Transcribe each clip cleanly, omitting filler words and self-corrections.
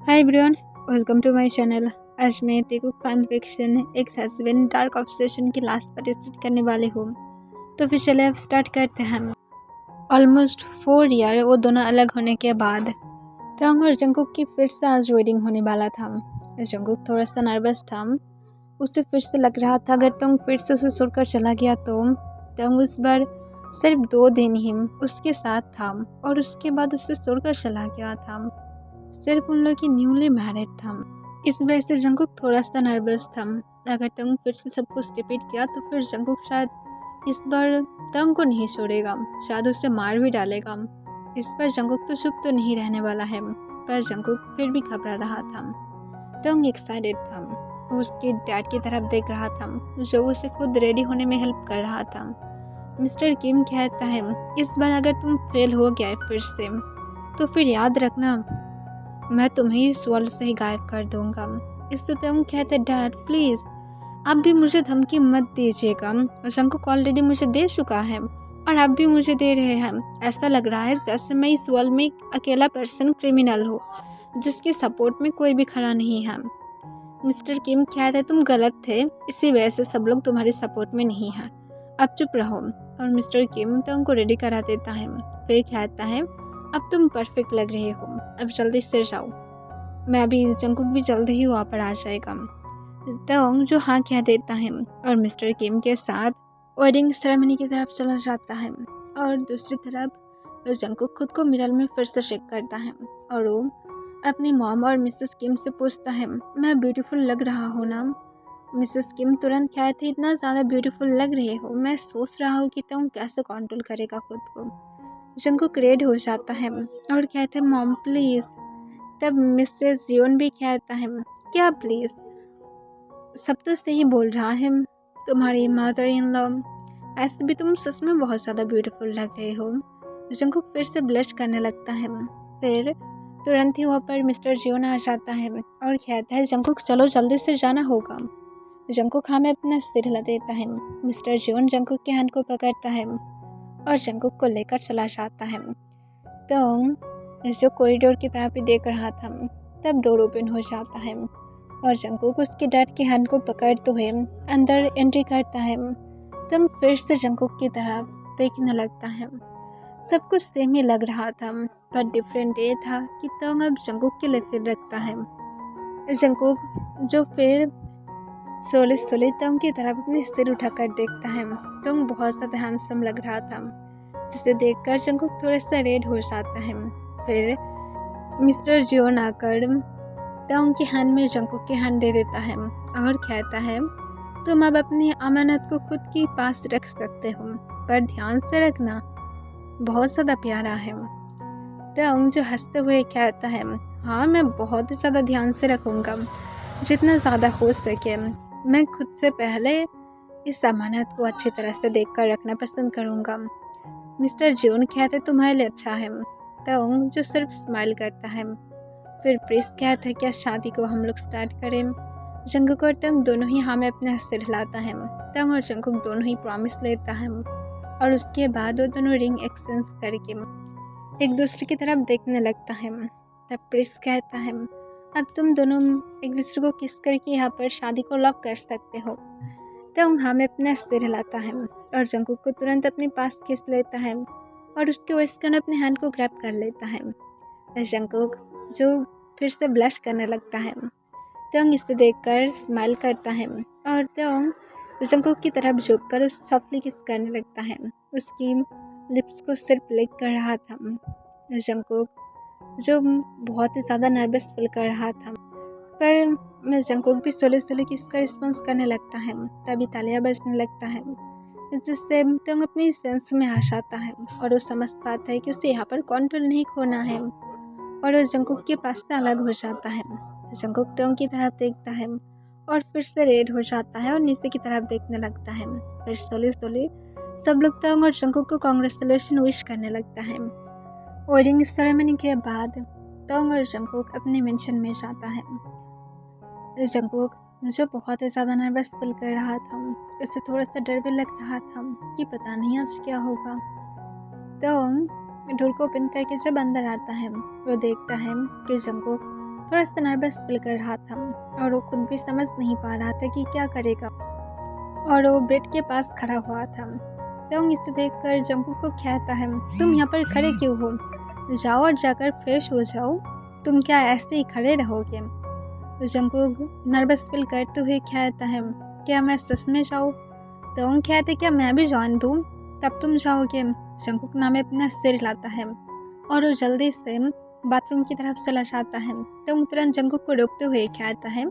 Hi everyone, welcome to my channel. आज मैं तेको फैन फिक्शन एक हस्बैंड डार्क ऑब्सेशन की लास्ट पार्ट स्टार्ट करने वाली हूँ। तो फिर चले अब स्टार्ट करते हैं। ऑलमोस्ट 4 ईयर वो दोनों अलग होने के बाद तंग और जंकुक की फिर से आज वेडिंग होने वाला था। जंकुक थोड़ा सा नर्वस था। उसे फिर से लग रहा था अगर तंग फिर से उसे छोड़कर चला गया तो तंग उस बार सिर्फ 2 दिन ही उसके साथ था और उसके बाद उसे छोड़कर चला गया था। सिर्फ उन लोग की न्यूली मैरिड था। इस वजह से जंकुक थोड़ा सा नर्वस था। अगर तंग फिर से सब कुछ रिपीट किया तो फिर जंकुक शायद इस बार तंग को नहीं छोड़ेगा, शायद उसे मार भी डालेगा। इस बार जंकुक तो चुप तो नहीं रहने वाला है, पर जंकुक फिर भी घबरा रहा था। तंग एक्साइटेड था। वो उसके डैड की तरफ देख रहा था जो उसे खुद रेडी होने में हेल्प कर रहा था। मिस्टर किम कहता है इस बार अगर तुम फेल हो गया फिर से तो फिर याद रखना मैं तुम्हें इस वर्ल्ड से ही गायब कर दूंगा। इससे तुम कहते डैड प्लीज आप भी मुझे धमकी मत दीजिएगा। जंकुक ऑलरेडी मुझे दे चुका है और आप भी मुझे दे रहे हैं। ऐसा लग रहा है जैसे मैं इस वर्ल्ड में एक अकेला पर्सन क्रिमिनल हो जिसके सपोर्ट में कोई भी खड़ा नहीं है। मिस्टर किम कहते तुम गलत थे, इसी वजह से सब लोग तुम्हारे सपोर्ट में नहीं हैं। अब चुप रहो। और मिस्टर किम तो उनको रेडी करा देता है। फिर कहता है अब तुम परफेक्ट लग रहे हो, अब जल्दी से जाओ। मैं भी जंकुक भी जल्दी ही वहाँ पर आ जाएगा। तंग जो हाँ कह देता है और मिस्टर किम के साथ वेडिंग सेरेमनी की तरफ चला जाता है। और दूसरी तरफ जंकुक खुद को मिरर में फिर से चेक करता है और वो अपनी मॉम और मिसेस किम से पूछता है मैं ब्यूटीफुल लग रहा हूँ ना। मिसेस किम तुरंत कहती इतना ज़्यादा ब्यूटीफुल लग रहे हो, मैं सोच रहा हूँ कि तुम कैसे कंट्रोल करेगा खुद को। जंकुक रेड हो जाता है और कहते हैं मॉम प्लीज़। तब मिसेस जियोन भी कहता है क्या प्लीज़, सब तो सही बोल रहा है तुम्हारी मदर इन लॉ, ऐसे भी तुम सच में बहुत ज़्यादा ब्यूटीफुल लग रहे हो। जंकुक फिर से ब्लश करने लगता है। फिर तुरंत ही वहाँ पर मिस्टर जियोन आ जाता है और कहता है जंकुक चलो जल्दी से जाना होगा। जंकुक हमें अपना सिर हिला देता है। मिस्टर जियोन जंकुक के हाथ को पकड़ता है और जंकुक को लेकर चला जाता है। तो जो कॉरिडोर की तरफ ही देख रहा था तब डोर ओपन हो जाता है और जंकुक उसके डैड के हाथ को पकड़ते हुए अंदर एंट्री करता है। तब फिर से जंकुक की तरफ देखने लगता है। सब कुछ सेम ही लग रहा था, पर डिफरेंट ये था कि तंग अब जंकुक के लिए फिर रखता है। जंकुक जो फिर सोले सोले तंग की तरफ अपने सिर उठाकर देखता है। तंग बहुत ज़्यादा हैंडसम लग रहा था, जिसे देखकर जंकुक थोड़ा सा रेड हो जाता है। फिर मिस्टर जियोन आकर तंग के हाथ में जंकुक के हाथ दे देता है और कहता है तुम अब अपनी अमानत को खुद के पास रख सकते हो, पर ध्यान से रखना बहुत ज़्यादा प्यारा है। तंग जो हंसते हुए कहता है हाँ मैं बहुत ही ज़्यादा ध्यान से रखूँगा, जितना ज़्यादा हो सके। मैं खुद से पहले इस अमानत को अच्छी तरह से देखकर रखना पसंद करूँगा। मिस्टर जियोन कहते तुम्हारे लिए अच्छा है। तंग जो सिर्फ स्माइल करता है। फिर प्रिंस कहता है क्या शादी को हम लोग स्टार्ट करें। जंकुक और तंग दोनों ही हमें अपने सिर हिलाता है। तंग और जंकुक दोनों ही प्रॉमिस लेता है और उसके बाद वो दोनों रिंग एक्सचेंज करके एक दूसरे की तरफ देखने लगता है। तब प्रिंस कहता है अब तुम दोनों एक दूसरे को किस करके यहाँ पर शादी को लॉक कर सकते हो। तंग हमें अपना सिर हिलाता है और जंकुक को तुरंत अपने पास खींच लेता है और उसके वेस्टर्न अपने हैंड को ग्रैब कर लेता है। जंकुक जो फिर से ब्लश करने लगता है। तंग इसे देखकर स्माइल करता है और तंग जंकुक की तरफ झुककर उसे सॉफ्टली किस करने लगता है। उसकी लिप्स को सिर्फ लिक कर रहा था। जंकुक जो बहुत ही ज़्यादा नर्वस फील कर रहा था, पर जंकुक भी सोले सोले किस का रिस्पॉन्स करने लगता है। तभी तालियां बजने लगता है, जिससे तंग अपनी सेंस में आ जाता है और वो समझ पाता है कि उसे यहाँ पर कंट्रोल नहीं खोना है और वो जंकुक के पास से अलग हो जाता है। जंकुक तंग की तरफ देखता है और फिर से रेड हो जाता है और नीचे की तरफ देखने लगता है। फिर सोले सोले सब लोग तंग और जंकुक को कांग्रेचुलेशन विश करने लगता है। वेडिंग सेरेमनी के बाद तंग और जंकुक अपने मेंशन में जाता है। जंकुक जो बहुत ही ज़्यादा नर्वस फील कर रहा था, उसे थोड़ा सा डर भी लग रहा था कि पता नहीं आज क्या होगा। तंग डोर को ओपन करके जब अंदर आता है वो देखता है कि जंकुक थोड़ा सा नर्वस फील कर रहा था और वो खुद भी समझ नहीं पा रहा था कि क्या करेगा। और वो बेड के पास खड़ा हुआ था। तंग इसे देखकर जंकुक को कहता है, तुम यहाँ पर खड़े क्यों हो? जाओ और जाकर फ्रेश हो जाओ, तुम क्या ऐसे ही खड़े रहोगे? तो जंकुक नर्वस फील करते हुए कहता है, क्या मैं सच में जाऊँ? तंग कहते, क्या मैं भी जान दूँ? तब तुम जाओगे? जंकुक नाम अपना सिर हिलाता है और वो जल्दी से बाथरूम की तरफ चला जाता है। तंग तुरंत जंकुक को रोकते हुए कहता है,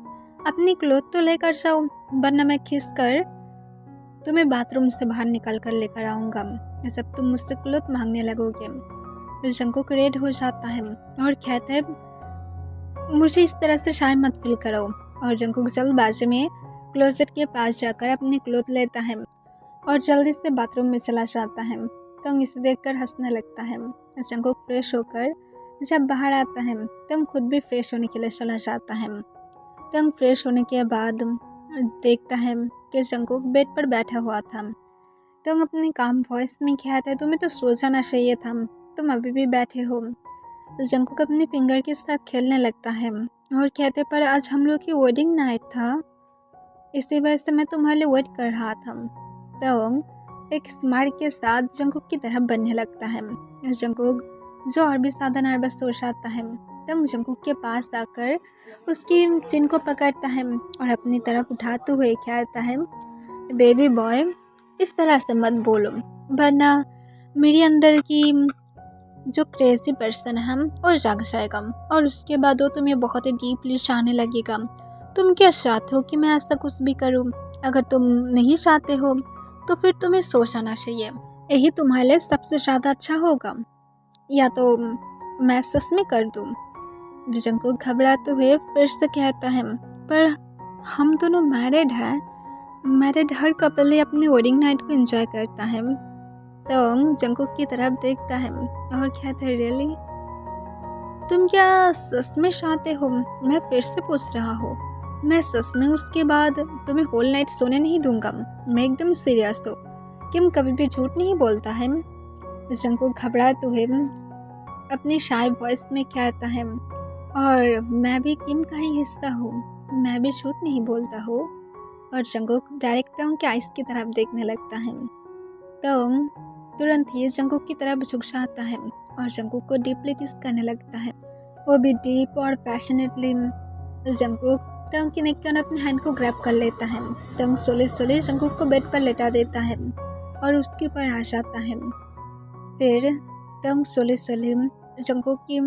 अपनी क्लोथ तो लेकर जाओ, वरना मैं खींच कर तुम्हें बाथरूम से बाहर निकाल कर लेकर आऊँगा जब तुम मुझसे क्लोथ मांगने लगोगे। तो जंकुक रेड हो जाता है और कहता है, मुझे इस तरह से शायद मत फील करो। और जंकुक जल्दबाजी में क्लोजेट के पास जाकर अपने क्लोथ लेता है और जल्दी से बाथरूम में चला जाता है। तंग इसे देखकर हंसने लगता है। जंकुक फ्रेश होकर जब बाहर आता है, तंग खुद भी फ्रेश होने के लिए चला जाता है। तंग फ्रेश होने के बाद देखता है कि जंकुक बेड पर बैठा हुआ था। तंग अपनी काम वॉइस में कहता है, तुम्हें तो सो जाना चाहिए था, तुम अभी भी बैठे हो। तो जंकुक अपने फिंगर के साथ खेलने लगता है और कहते, पर आज हम लोग की वेडिंग नाइट था, इसी वजह से मैं तुम्हारे लिए वेट कर रहा था। तंग एक स्माइल के साथ जंकुक की तरफ बनने लगता है। जंकुक जो और भी ज़्यादा नर्वस हो जाता है। तंग जंकुक के पास आकर उसकी चिन को पकड़ता है और अपनी तरफ उठाते हुए कहता है, बेबी बॉय, इस तरह से मत बोलो, वरना मेरे अंदर की जो क्रेजी पर्सन है वो जाग जाएगा और उसके बाद वो तुम्हें बहुत ही डीपली चाहने लगेगा। तुम क्या चाहते हो कि मैं ऐसा कुछ भी करूं? अगर तुम नहीं चाहते हो तो फिर तुम्हें सो जाना चाहिए, यही तुम्हारे लिए सबसे ज़्यादा अच्छा होगा, या तो मैं सच में कर दूं। विजन को घबराते हुए फिर से कहता है, पर हम दोनों मैरिड हैं, मैरिड हर कपल ही अपनी वेडिंग नाइट को एंजॉय करता है। तो जंकुक की तरफ देखता है और कहता है, रियली? तुम क्या सच में चाहते हो? मैं फिर से पूछ रहा हूँ, मैं सच में उसके बाद तुम्हें होल नाइट सोने नहीं दूंगा, मैं एकदम सीरियस हूँ। किम कभी भी झूठ नहीं बोलता है। जंकुक घबराते हुए अपनी शाय वॉइस में कहता है, और मैं भी किम का ही हिस्सा हूँ, मैं भी झूठ नहीं बोलता हूँ। और जंकुक डायरेक्ट तंग के आइस की तरफ देखने लगता है। तंग तुरंत ही जंकुक की तरफ झुक जाता है और जंकुक को डीपली किस करने लगता है, वो भी डीप और पैशनेटली। जंकुक तंग की नेक पर अपने हैंड को ग्रैब कर लेता है। तंग सोले सोले जंकुक को बेड पर लेटा देता है और उसके ऊपर आ जाता है। फिर तंग सोले सोले जंकुक की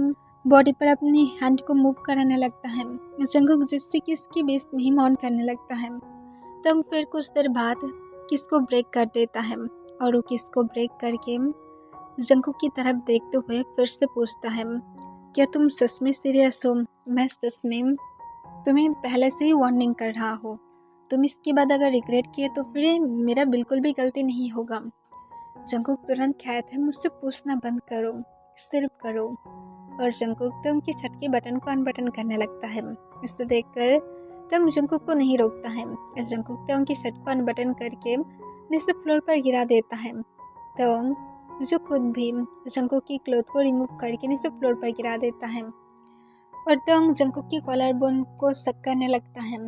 बॉडी पर अपनी हैंड को मूव कराने लगता है। जंकुक जिससे किसकी बेस में ही माउंट करने लगता है। तंग फिर कुछ देर बाद किस को ब्रेक कर देता है और वो किस को ब्रेक करके जंकुक की तरफ देखते हुए फिर से पूछता है, क्या तुम सच में सीरियस हो? मैं सच में तुम्हें पहले से ही वार्निंग कर रहा हूँ, तुम इसके बाद अगर रिग्रेट किए तो फिर मेरा बिल्कुल भी गलती नहीं होगा। जंकुक तुरंत कहता है, मुझसे पूछना बंद करो, सिर्फ करो। और जंकुक तंग की छत के बटन को अनबटन करने लगता है। इसे देखकर तंग जंकुक को नहीं रोकता है। जंकुक तंग की छत को अनबटन करके नीचे फ्लोर पर गिरा देता है। तंग जो खुद भी जंकुक की क्लोथ को रिमूव करके नीचे फ्लोर पर गिरा देता है और तंग जंकुक की कॉलर बोन को सक करने लगता है।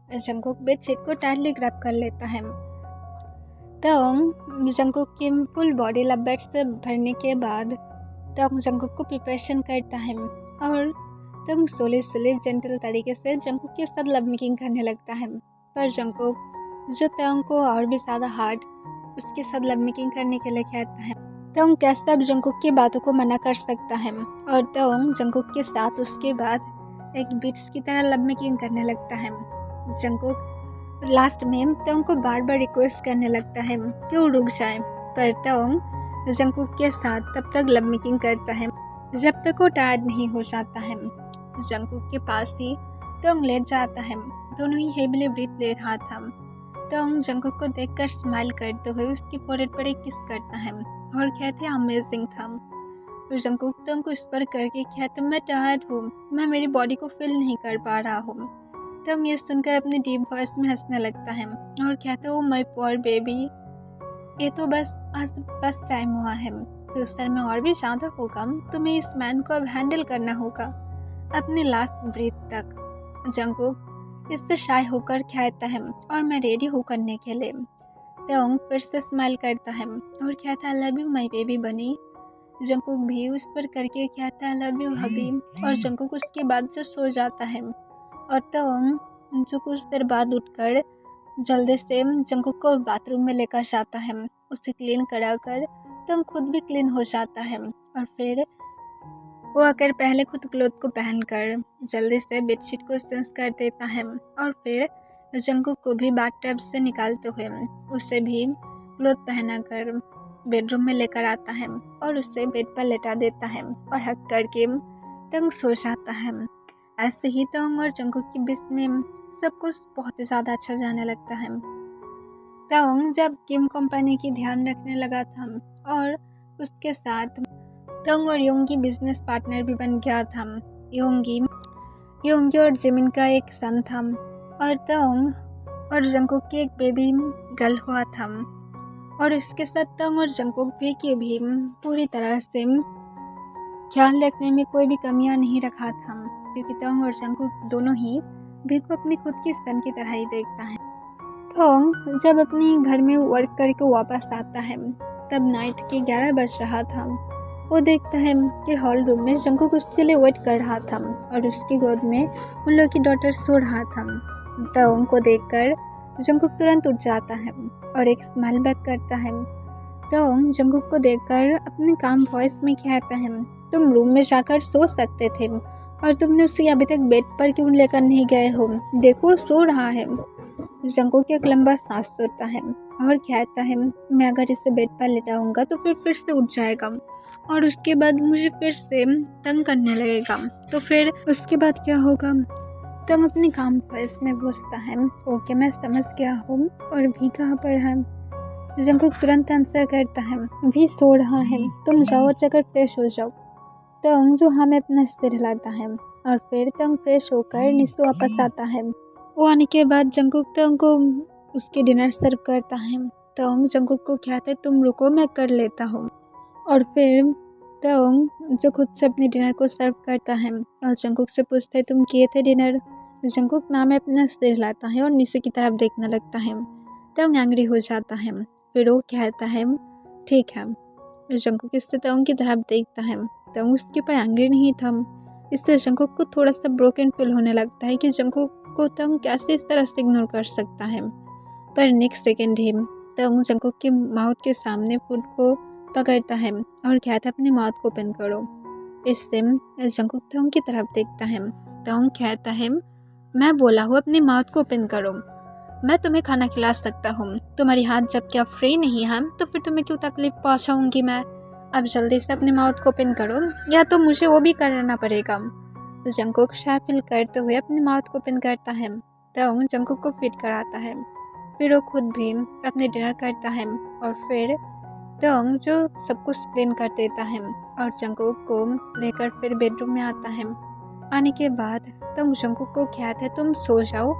जंकुक बेडशीट को टाइटली ग्रैब कर लेता है। तंग जंकुक की फुल बॉडी लपेट से भरने के बाद तंग जंकुक को प्रिपरेशन करता है और तंग सोले सोले जेंटल तरीके से जंकुक के साथ लव मेकिंग करने लगता है। पर जंकुक जो तंग को और भी ज़्यादा हार्ड उसके साथ लव मेकिंग करने के लिए कहता है। तंग कैसे अब जंकुक की बातों को मना कर सकता है और तंग जंकुक के साथ उसके बाद एक बीट्स की तरह लव मेकिंग करने लगता है। जंकुक लास्ट में तंग को बार बार रिक्वेस्ट करने लगता है कि वो रुक जाए, पर तंग जंकुक के साथ तब तक लव मेकिंग करता है जब तक वो टायर्ड नहीं हो जाता है। जंकुक के पास ही तंग लेट जाता है, दोनों ही हेवीली ब्रीथ ले रहा था। तंग जंकुक को देखकर स्माइल करते हुए उसकी फोrehead पर एक किस करता है और कहते हैं, अमेजिंग था। जंकुक तंग को स्पर करके कहते, मैं टायर्ड हूँ, मैं मेरी बॉडी को फील नहीं कर पा रहा हूँ। तंग ये सुनकर अपनी डीप वॉइस में हंसने लगता है और कहता है, ओ माय पुअर बेबी, ये तो बस आज बस टाइम हुआ है, फ्यूचर में और भी ज़्यादा होगा, तुम्हें इस मैन को अब हैंडल करना होगा। अपने लास्ट ब्रीथ तक। जंगकुक इससे शाय होकर कहता है और मैं रेडी हूँ करने के लिए। तोंग फिर से स्माइल करता है और कहता है लव यू माई बेबी बनी। जंगकुक भी उस पर करके कहता है लव यू हबी, और जंगकुक उसके बाद से सो जाता है। और तोंग जो कुछ देर बाद उठकर जल्दी से जंगकुक को बाथरूम में लेकर जाता है, उसे क्लीन कराकर तोंग खुद भी क्लीन हो जाता है। और फिर वो आकर पहले खुद क्लोथ को पहनकर जल्दी से बेडशीट को चेंज कर देता है, और फिर जंगकुक को भी बाथटब से निकालते हुए उसे भी क्लोथ पहनाकर बेडरूम में लेकर आता है और उसे बेड पर लेटा देता है और हक करके तंग सो जाता है। ऐसे ही तंग और जंगकुक के बीच में सब कुछ बहुत ही ज़्यादा अच्छा जाने लगता है। तंग जब किम कंपनी की ध्यान रखने लगा था और उसके साथ तंग और योंगी बिजनेस पार्टनर भी बन गया था। योंगी और जिमिन का एक सन था और तंग और जंगकुक की एक बेबी गर्ल हुआ था। और इसके साथ तंग और जंगकुक भी की भी पूरी तरह से ख्याल रखने में कोई भी कमियां नहीं रखा था, क्योंकि तंग और जंगकुक दोनों ही भी को अपनी खुद की सन की तरह ही देखता है। तंग जब अपने घर में वर्क करके वापस आता है तब नाइट के 11 बज रहा था। वो देखता है कि हॉल रूम में जंगकुक उसके लिए वेट कर रहा था और उसकी गोद में उन लोग की डॉटर सो रहा था। तंग को देखकर जंगकुक तुरंत उठ जाता है और एक स्माइल बैक करता है। तंग जंगकुक को देखकर अपने काम वॉइस में कहता है तुम रूम में जाकर सो सकते थे और तुमने उसे अभी तक बेड पर क्यों लेकर नहीं गए हो, देखो सो रहा है। जंगकुक एक लंबा सांस छोड़ता है और कहता है मैं अगर इसे बेड पर लेटाऊंगा तो फिर से उठ जाएगा और उसके बाद मुझे फिर से तंग करने लगेगा, तो फिर उसके बाद क्या होगा। तंग अपने काम वॉइस में पूछता है ओके मैं समझ गया हूँ, और भी कहाँ पर है। जंगकुक तुरंत आंसर करता है भी सो रहा है, तुम जाओ और जाकर फ्रेश हो जाओ। तंग जो हाँ में अपना सिर हिलाता है और फिर तंग फ्रेश होकर नीचे वापस आता है। वो आने के बाद जंगकुक तंग को उसके डिनर सर्व करता है। तंग जंगकुक को कहता है तुम रुको मैं कर लेता हूँ, और फिर तंग जो खुद से अपने डिनर को सर्व करता है और जंगकुक से पूछता है तुम किए थे डिनर। जंगकुक ना में अपना सिर हिलाता है और नीचे की तरफ देखने लगता है। तंग एंग्री हो जाता है, फिर वो कहता है ठीक है। जंगकुक इससे तंग की तरफ देखता है, तंग उसके ऊपर एंग्री नहीं था। इससे जंगकुक को थोड़ा सा ब्रोकन फील होने लगता है कि जंगकुक को तंग कैसे इस तरह से इग्नोर कर सकता है। पर नेक्स्ट सेकेंड ही तंग जंगकुक के माउथ के सामने फूड को पकड़ता है और कहता है अपने माउथ को ओपन करो। इससे जंगकुक तंग की तरफ देखता है। तंग कहता है मैं बोला हूँ अपने माउथ को ओपन करो, मैं तुम्हें खाना खिला सकता हूँ, तुम्हारी हाथ जब क्या फ्री नहीं है तो फिर तुम्हें क्यों तकलीफ पहुँचाऊंगी मैं। अब जल्दी से अपने माउथ को ओपन करो या तो मुझे वो भी करना पड़ेगा। जंगकुक शाय फील करते हुए अपने माउथ को ओपन करता है। तंग जंगकुक को फीड कराता है, फिर वो खुद भी अपने डिनर करता है और फिर तंग जो सब कुछ क्लीन कर देता है और जंगकुक को लेकर फिर बेडरूम में आता है। आने के बाद तंग जंगकुक को कहता है तुम सो जाओ,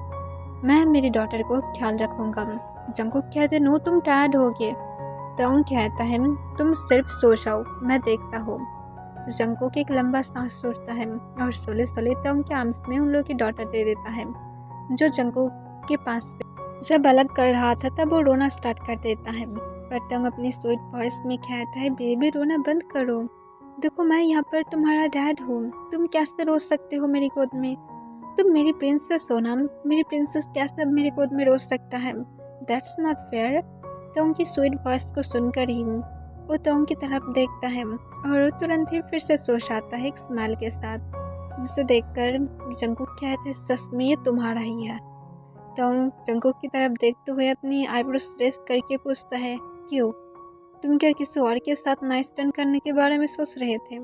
मैं मेरी डॉटर को ख्याल रखूँगा। जंगकुक कहते नो तुम टायर्ड हो गए। तंग कहता है तुम सिर्फ सो जाओ मैं देखता हूँ। जंगकुक एक लंबा सांस छोड़ता है और सोले सोले तंग के आर्म्स में उन लोगों की डॉटर दे देता है, जो जंगकुक के पास से जब अलग कर रहा था तब वो रोना स्टार्ट कर देता है। पर तंग अपनी स्वीट वॉइस में कहता है बेबी रोना बंद करो, देखो मैं यहाँ पर तुम्हारा डैड हूँ, तुम कैसे रो सकते हो मेरी गोद में, तुम मेरी प्रिंसेस हो ना, मेरी प्रिंसेस कैसे अब मेरी गोद में रो सकता है, दैट्स नॉट फेयर। तंग की स्वीट वॉइस को सुनकर ही वो तंग की तरफ देखता है और वो तुरंत ही फिर से सो जाता है एक स्माइल के साथ, जिसे देखकर जंगकुक कहते सच में ये तुम्हारा ही है। तंग जंगकुक की तरफ देखते हुए अपनी आईब्रोज रेस करके पूछता है क्यों, तुम क्या किसी और के साथ नाइट स्पेंड करने के बारे में सोच रहे थे।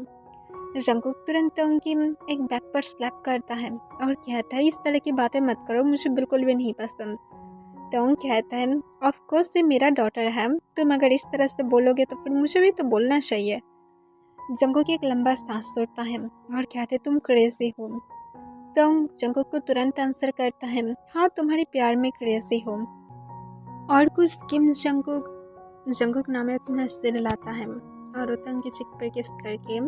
जंगकुक तुरंत तंग की एक बैक पर स्लैप करता है और कहता है इस तरह की बातें मत करो, मुझे बिल्कुल भी नहीं पसंद। तंग कहता है ऑफ कोर्स ये मेरा डॉटर है, तुम अगर इस तरह से बोलोगे तो फिर मुझे भी तो बोलना चाहिए। जंगकुक एक लंबा सांस छोड़ता है और कहते तुम क्रेजी हो। तंग जंगकुक को तुरंत आंसर करता है हाँ तुम्हारे प्यार में क्रेजी हो। और कुछ किम जंगकुक नाम अपना सिर लाता है और वो तंग की चिक पर किस करके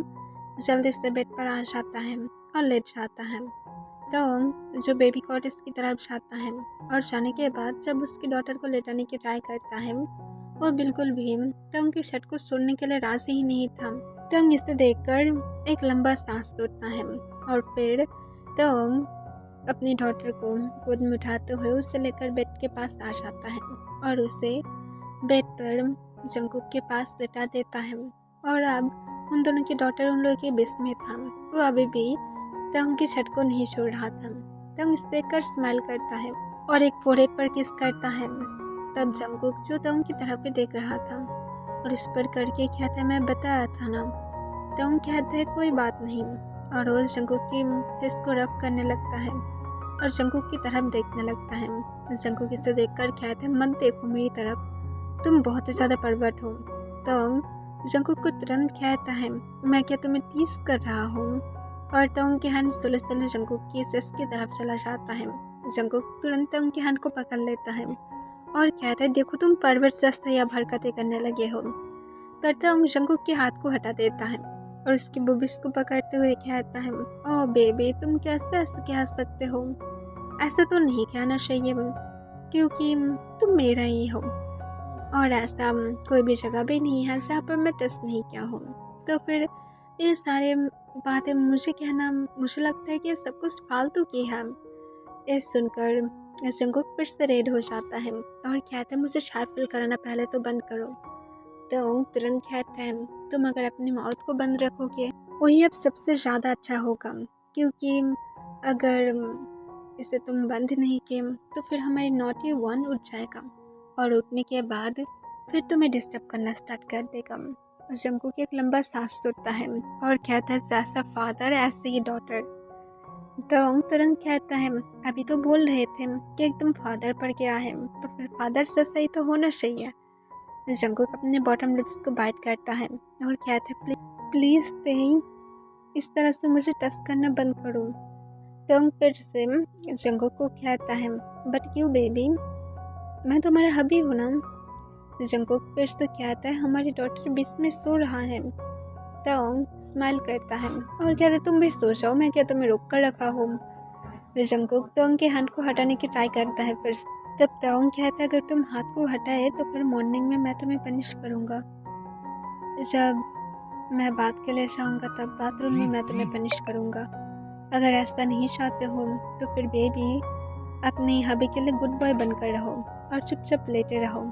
जल्दी से बेड पर आ जाता है और लेट जाता है। तो जो बेबी कॉट इसकी तरफ जाता है और जाने के बाद जब उसकी डॉटर को लेटाने की ट्राई करता है, वो बिल्कुल भी तंग की शर्ट को छोड़ने के लिए राजी ही नहीं था। तंग इसे देखकर एक लंबा सांस तोड़ता है और फिर तंग अपनी डॉटर को गोद में उठाते हुए उसे लेकर बेड के पास आ जाता है और उसे बेड पर जंकुक के पास लेटा देता है। और अब उन दोनों की डॉटर उन लोगों के बीच में था। वो अभी भी तंग की छत को नहीं छोड़ रहा था। तंग इसे देखकर स्माइल करता है और एक फोरहेड पर किस करता है। तब जंकुक जो तंग की तरफ भी देख रहा था और इस पर करके कहता है, मैं बताया था ना। तंग कहता है कोई बात नहीं और वो जंकुक की फेस को रफ करने लगता है और जंकुक की तरफ देखने लगता है। जंकुक इसे देखकर कहता है, मत देखो मेरी तरफ, तुम बहुत ही ज़्यादा परवर्ट हो। तंग जंकुक को तुरंत कहता है, मैं क्या तुम्हें टीज कर रहा हूँ। और तंग के हाथ सुलझ सुलझ जंकुक की सेस की तरफ चला जाता है। जंकुक तुरंत तंग के हाथ को पकड़ लेता है और कहता है, देखो तुम परवर्ट जैसा या हरकतें करने लगे हो। पर तंग जंकुक के हाथ को हटा देता है और उसकी बुबिस को पकड़ते हुए कहता है, ओह बेबी, तुम कैसे ऐसे कह सकते हो, ऐसा तो नहीं कहना चाहिए क्योंकि तुम मेरा ही हो और ऐसा कोई भी जगह भी नहीं है जहाँ पर मैं टच नहीं किया हूँ। तो फिर ये सारे बातें मुझे कहना, मुझे लगता है कि ये सब कुछ फालतू की है। ये सुनकर जंकुक फिर से रेड हो जाता है और कहता है, मुझे शार्प फील कराना पहले तो बंद करो। तो तुरंत कहता है, तुम अगर अपनी माउथ को बंद रखोगे वही अब सबसे ज़्यादा अच्छा होगा, क्योंकि अगर इसे तुम बंद नहीं किए तो फिर हमारी नॉटी वन उठ जाएगा और उठने के बाद फिर तुम्हें डिस्टर्ब करना स्टार्ट कर देगा। और जंकुक एक लंबा सांस छोड़ता है और कहता है, जैसा फादर ऐसे ही डॉटर। तो तुरंत कहता है, अभी तो बोल रहे थे कि एकदम फादर पर गया है, तो फिर फादर से सही तो होना चाहिए। जंकुक अपने बॉटम लिप्स को बाइट करता है और कहता है, प्लीज़ तेई, इस तरह से मुझे टच करना बंद करो। तो फिर से जंकुक को कहता है, बट क्यों बेबी, मैं तुम्हारा हबी हूँ ना। जंकुक फिर से कहता है, हमारी डॉटर बीच में सो रहा है। तोंग स्माइल करता है और कहता है, तुम भी सो जाओ, मैं क्या तुम्हें रोक कर रखा हूँ। जंकुक तोंग के हाथ को हटाने की ट्राई करता है फिर तब तोंग कहता है, अगर तुम हाथ को हटाए तो फिर मॉर्निंग में मैं तुम्हें पनिश करूँगा। जब मैं बात के लिए जाऊँगा तब बाथरूम में मैं तुम्हें पनिश करूँगा। अगर ऐसा नहीं चाहते हो तो फिर बेबी अपनी हबी के लिए गुड बॉय बनकर रहो और चुपचाप लेटे रहो।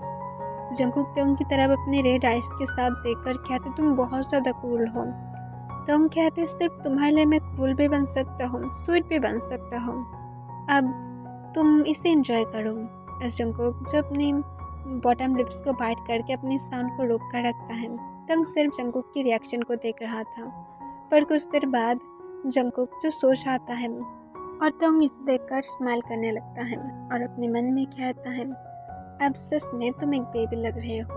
जंकुक तोंग की तरफ अपने रेड आइस के साथ देखकर कहते, तुम बहुत ज़्यादा क्रूल हो। तोंग कहते, सिर्फ तुम्हारे लिए मैं क्रूल भी बन सकता हूँ, स्वीट भी बन सकता हूँ, अब तुम इसे एंजॉय करो। जंकुक जो अपनी बॉटम लिप्स को बाइट करके अपनी साउंड को रोक कर रखता है। तोंग सिर्फ जंकुक की रिएक्शन को देख रहा था, पर कुछ देर बाद जंकुक जो सो जाता है और तोंग इसे देखकर स्माइल करने लगता है और अपने मन में कहता है, अब सच में तुम एक बेबी लग रहे हो।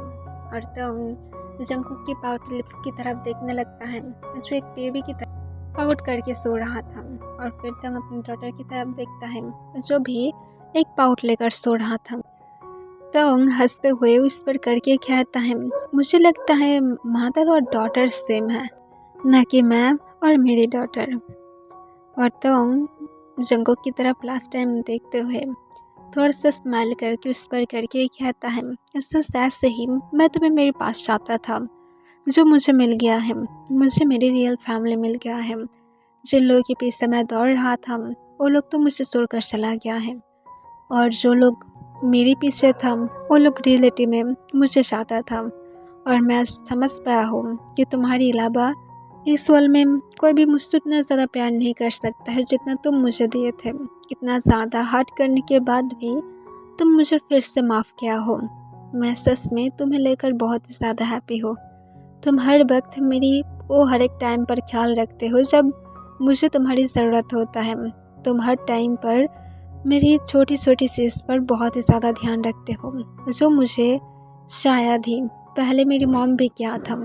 और तोंग जंकुक की पाउट लिप्स की तरफ देखने लगता है जो एक बेबी की तरफ पाउट करके सो रहा था। और फिर तोंग अपनी डॉटर की तरफ देखता है जो भी एक पाउट लेकर सो रहा था। तोंग हंसते हुए उस पर करके कहता है, मुझे लगता है मदर और डॉटर सेम है, न कि मैं और मेरी डॉटर। और तोंग जंकुक की तरफ लास्ट टाइम देखते हुए थोड़ा सा स्माइल करके उस पर करके कहता है, सच ऐसे ही मैं तुम्हें मेरे पास चाहता था, जो मुझे मिल गया है, मुझे मेरी रियल फैमिली मिल गया है। जिन लोगों के पीछे मैं दौड़ रहा था वो लोग तो मुझे छोड़कर चला गया है और जो लोग मेरे पीछे था वो लोग रियलिटी में मुझे चाहता था। और मैं समझ पाया हूँ कि तुम्हारे अलावा इस वर्ल्ड में कोई भी मुझसे उतना ज़्यादा प्यार नहीं कर सकता है जितना तुम मुझे दिए थे। इतना ज़्यादा हर्ट करने के बाद भी तुम मुझे फिर से माफ़ किया हो। मैं सच में तुम्हें लेकर बहुत ही ज़्यादा हैप्पी हो। तुम हर वक्त मेरी वो हर एक टाइम पर ख्याल रखते हो जब मुझे तुम्हारी ज़रूरत होता है। तुम हर टाइम पर मेरी छोटी छोटी चीज़ पर बहुत ही ज़्यादा ध्यान रखते हो, जो मुझे शायद ही पहले मेरी मॉम भी किया था।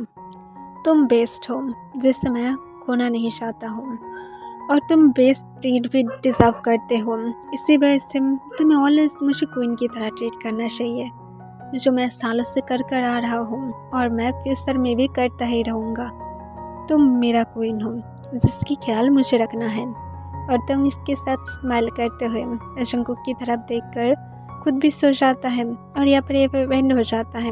तुम बेस्ट हो जिसे मैं खोना नहीं चाहता हूँ और तुम बेस्ट ट्रीट भी डिज़र्व करते हो। इसी वजह से तुम्हें ऑलवेज मुझे क्वीन की तरह ट्रीट करना चाहिए, जो मैं सालों से कर आ रहा हूँ और मैं फ्यूचर में भी करता ही रहूँगा। तुम मेरा क्वीन हो जिसकी ख्याल मुझे रखना है। और तुम इसके साथ स्माइल करते हुए जंगकुक की तरफ देखकर खुद भी सो जाता है और यहाँ पर ये बेंड हो जाता है।